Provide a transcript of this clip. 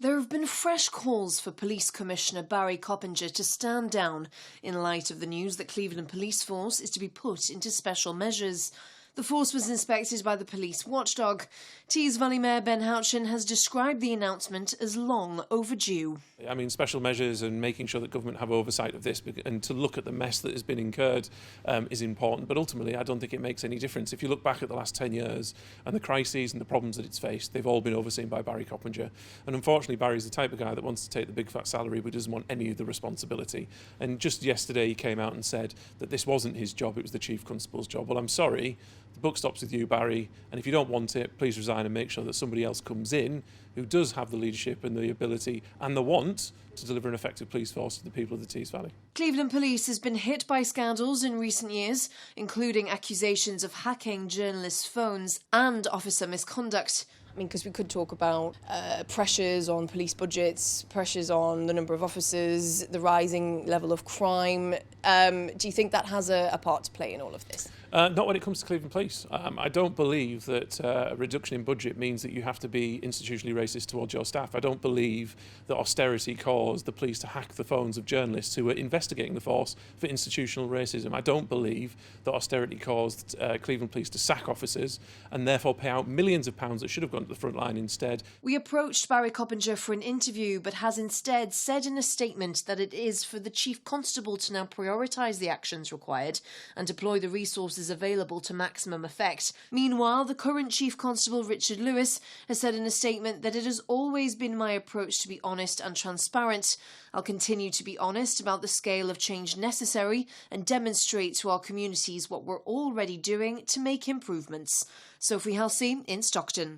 There have been fresh calls for Police Commissioner Barry Coppinger to stand down in light of the news that Cleveland Police Force is to be put into special measures. The force was inspected by the police watchdog. Tees Valley Mayor Ben Houchin has described the announcement as long overdue. I mean, special measures and making sure that government have oversight of this and to look at the mess that has been incurred is important. But ultimately, I don't think it makes any difference. If you look back at the last 10 years and the crises and the problems that it's faced, they've all been overseen by Barry Coppinger. And unfortunately, Barry's the type of guy that wants to take the big fat salary but doesn't want any of the responsibility. And just yesterday, he came out and said that this wasn't his job, it was the Chief Constable's job. Well, I'm sorry. The buck stops with you, Barry, and if you don't want it, please resign and make sure that somebody else comes in who does have the leadership and the ability and the want to deliver an effective police force to the people of the Tees Valley. Cleveland Police has been hit by scandals in recent years, including accusations of hacking journalists' phones and officer misconduct. I mean, because we could talk about pressures on police budgets, pressures on the number of officers, the rising level of crime. Do you think that has a part to play in all of this? Not when it comes to Cleveland Police. I don't believe that a reduction in budget means that you have to be institutionally racist towards your staff. I don't believe that austerity caused the police to hack the phones of journalists who were investigating the force for institutional racism. I don't believe that austerity caused Cleveland Police to sack officers and therefore pay out millions of pounds that should have gone to the front line instead. We approached Barry Coppinger for an interview, but has instead said in a statement that it is for the Chief Constable to now prioritise the actions required and deploy the resources available to maximum effect. Meanwhile, the current Chief Constable, Richard Lewis, has said in a statement that it has always been my approach to be honest and transparent. I'll continue to be honest about the scale of change necessary and demonstrate to our communities what we're already doing to make improvements. Sophie Halsey in Stockton.